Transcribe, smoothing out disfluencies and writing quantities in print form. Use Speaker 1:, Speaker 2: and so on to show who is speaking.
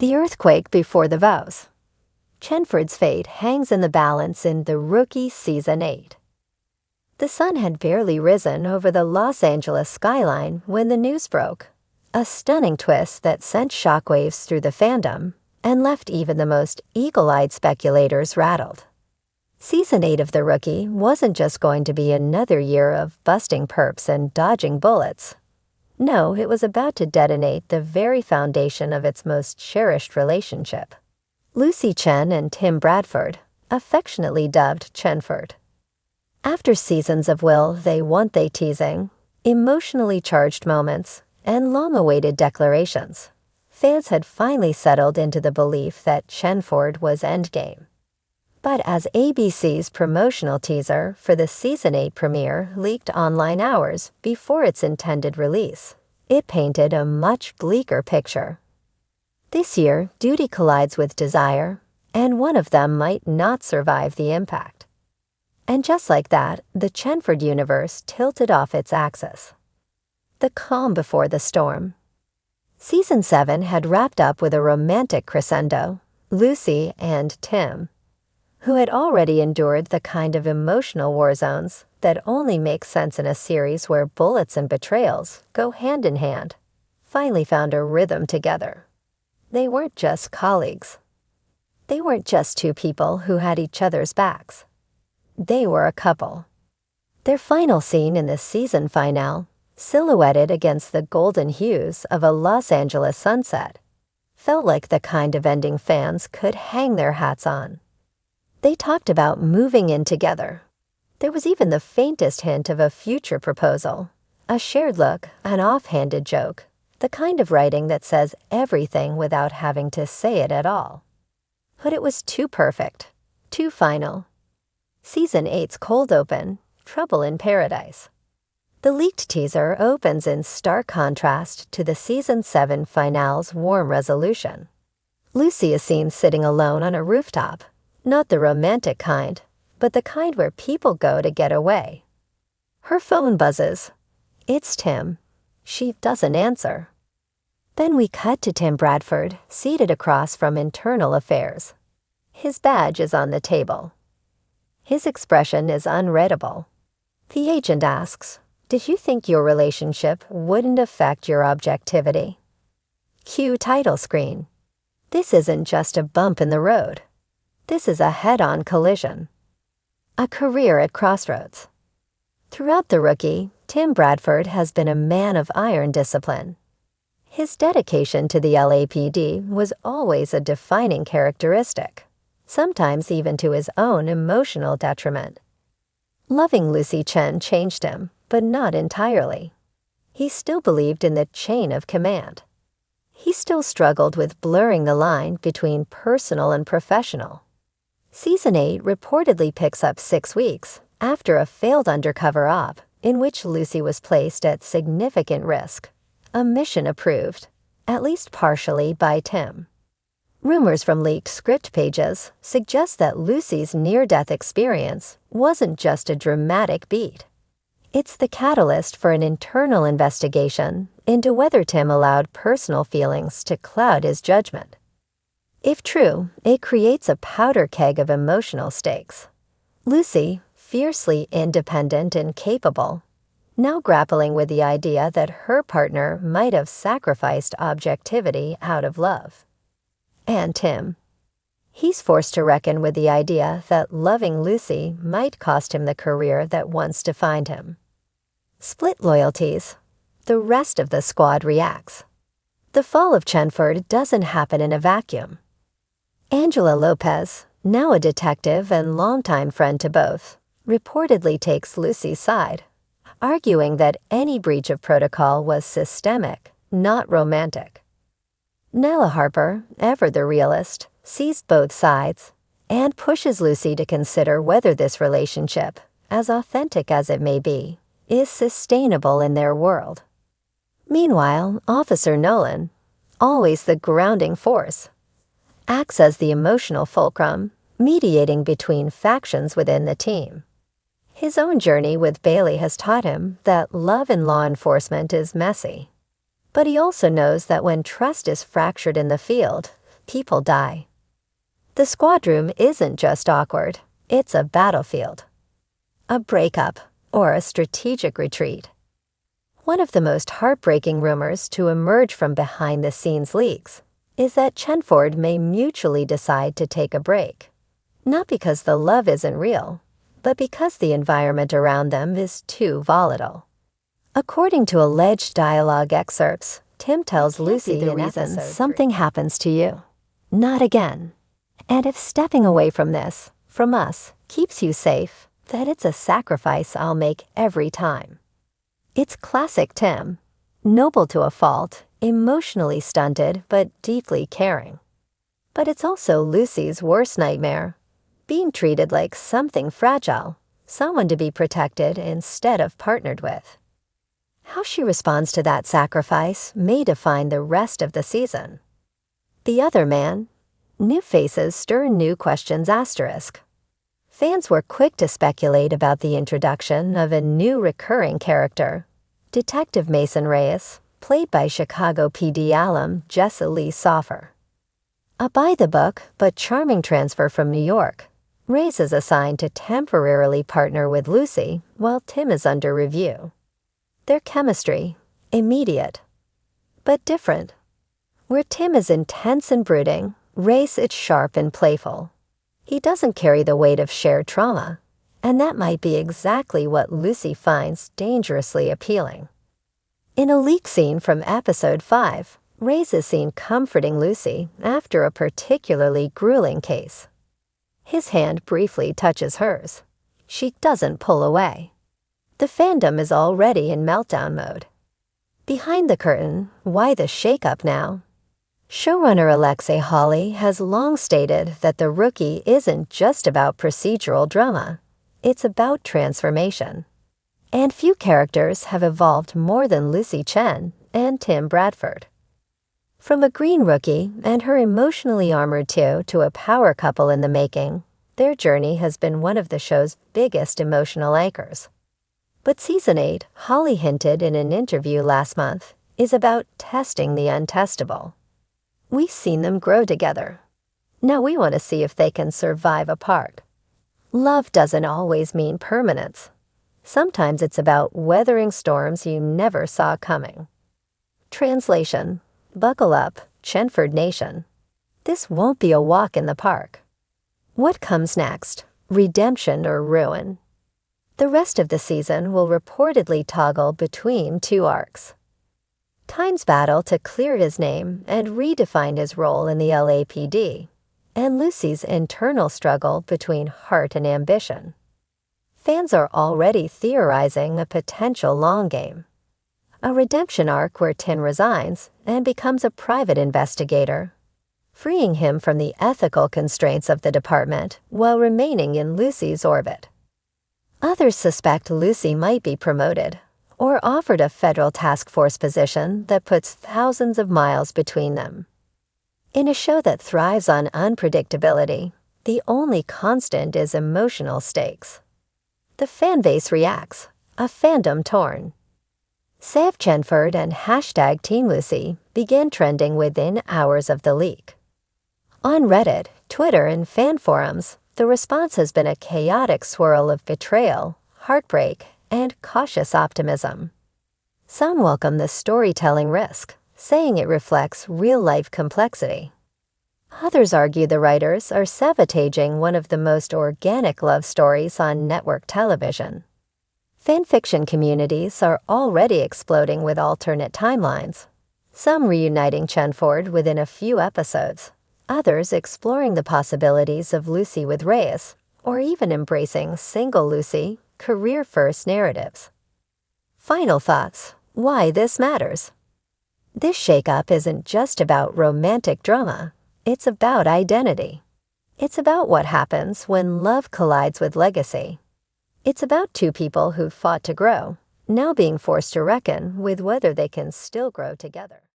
Speaker 1: The earthquake before the vows. Chenford's fate hangs in the balance in The Rookie Season 8. The sun had barely risen over the Los Angeles skyline when the news broke. A stunning twist that sent shockwaves through the fandom and left even the most eagle-eyed speculators rattled. Season 8 of The Rookie wasn't just going to be another year of busting perps and dodging bullets. No, it was about to detonate the very foundation of its most cherished relationship. Lucy Chen and Tim Bradford, affectionately dubbed Chenford. After seasons of will they want they teasing, emotionally charged moments, and long-awaited declarations, fans had finally settled into the belief that Chenford was endgame. But as ABC's promotional teaser for the Season 8 premiere leaked online hours before its intended release, it painted a much bleaker picture. This year, duty collides with desire, and one of them might not survive the impact. And just like that, the Chenford universe tilted off its axis. The calm before the storm. Season 7 had wrapped up with a romantic crescendo, Lucy and Tim, who had already endured the kind of emotional war zones that only make sense in a series where bullets and betrayals go hand in hand, finally found a rhythm together. They weren't just colleagues. They weren't just two people who had each other's backs. They were a couple. Their final scene in the season finale, silhouetted against the golden hues of a Los Angeles sunset, felt like the kind of ending fans could hang their hats on. They talked about moving in together. There was even the faintest hint of a future proposal, a shared look, an offhanded joke, the kind of writing that says everything without having to say it at all. But it was too perfect, too final. Season 8's cold open, Trouble in Paradise. The leaked teaser opens in stark contrast to the Season 7 finale's warm resolution. Lucy is seen sitting alone on a rooftop, not the romantic kind, but the kind where people go to get away. Her phone buzzes. It's Tim. She doesn't answer. Then we cut to Tim Bradford, seated across from internal affairs. His badge is on the table. His expression is unreadable. The agent asks, "Did you think your relationship wouldn't affect your objectivity?" Cue title screen. This isn't just a bump in the road. This is a head-on collision. A career at crossroads. Throughout The Rookie, Tim Bradford has been a man of iron discipline. His dedication to the LAPD was always a defining characteristic, sometimes even to his own emotional detriment. Loving Lucy Chen changed him, but not entirely. He still believed in the chain of command. He still struggled with blurring the line between personal and professional. Season 8 reportedly picks up 6 weeks after a failed undercover op in which Lucy was placed at significant risk, a mission approved, at least partially, by Tim. Rumors from leaked script pages suggest that Lucy's near-death experience wasn't just a dramatic beat. It's the catalyst for an internal investigation into whether Tim allowed personal feelings to cloud his judgment. If true, it creates a powder keg of emotional stakes. Lucy, fiercely independent and capable, now grappling with the idea that her partner might have sacrificed objectivity out of love. And Tim. He's forced to reckon with the idea that loving Lucy might cost him the career that once defined him. Split loyalties. The rest of the squad reacts. The fall of Chenford doesn't happen in a vacuum. Angela Lopez, now a detective and longtime friend to both, reportedly takes Lucy's side, arguing that any breach of protocol was systemic, not romantic. Nella Harper, ever the realist, sees both sides and pushes Lucy to consider whether this relationship, as authentic as it may be, is sustainable in their world. Meanwhile, Officer Nolan, always the grounding force, acts as the emotional fulcrum, mediating between factions within the team. His own journey with Bailey has taught him that love in law enforcement is messy. But he also knows that when trust is fractured in the field, people die. The squad room isn't just awkward, it's a battlefield. A breakup, or a strategic retreat. One of the most heartbreaking rumors to emerge from behind-the-scenes leaks is that Chenford may mutually decide to take a break. Not because the love isn't real, but because the environment around them is too volatile. According to alleged dialogue excerpts, Tim tells Lucy the reason something happens to you. Not again. And if stepping away from this, from us, keeps you safe, that it's a sacrifice I'll make every time. It's classic Tim. Noble to a fault, emotionally stunted but deeply caring. But it's also Lucy's worst nightmare. Being treated like something fragile, someone to be protected instead of partnered with. How she responds to that sacrifice may define the rest of the season. The other man? New faces stir new questions asterisk. Fans were quick to speculate about the introduction of a new recurring character, Detective Mason Reyes, played by Chicago PD alum Jessa Lee Soffer. A by-the-book but charming transfer from New York, Reyes is assigned to temporarily partner with Lucy while Tim is under review. Their chemistry, immediate, but different. Where Tim is intense and brooding, Reyes is sharp and playful. He doesn't carry the weight of shared trauma, and that might be exactly what Lucy finds dangerously appealing. In a leak scene from episode 5, Reyes is seen comforting Lucy after a particularly grueling case. His hand briefly touches hers. She doesn't pull away. The fandom is already in meltdown mode. Behind the curtain, why the shakeup now? Showrunner Alexei Hawley has long stated that The Rookie isn't just about procedural drama. It's about transformation. And few characters have evolved more than Lucy Chen and Tim Bradford. From a green rookie and her emotionally armored two to a power couple in the making, their journey has been one of the show's biggest emotional anchors. But Season 8, Holly hinted in an interview last month, is about testing the untestable. We've seen them grow together. Now we want to see if they can survive apart. Love doesn't always mean permanence. Sometimes it's about weathering storms you never saw coming. Translation: buckle up, Chenford Nation. This won't be a walk in the park. What comes next? Redemption or ruin? The rest of the season will reportedly toggle between two arcs. Time's battle to clear his name and redefine his role in the LAPD, and Lucy's internal struggle between heart and ambition. Fans are already theorizing a potential long game. A redemption arc where Tim resigns and becomes a private investigator, freeing him from the ethical constraints of the department while remaining in Lucy's orbit. Others suspect Lucy might be promoted or offered a federal task force position that puts thousands of miles between them. In a show that thrives on unpredictability, the only constant is emotional stakes. The fanbase reacts, a fandom torn. Save Chenford and hashtag Team Lucy began trending within hours of the leak. On Reddit, Twitter, and fan forums, the response has been a chaotic swirl of betrayal, heartbreak, and cautious optimism. Some welcome the storytelling risk, saying it reflects real-life complexity. Others argue the writers are sabotaging one of the most organic love stories on network television. Fanfiction communities are already exploding with alternate timelines, some reuniting Chenford within a few episodes, others exploring the possibilities of Lucy with Reyes, or even embracing single Lucy, career-first narratives. Final thoughts: why this matters. This shakeup isn't just about romantic drama, it's about identity. It's about what happens when love collides with legacy. It's about two people who fought to grow, now being forced to reckon with whether they can still grow together.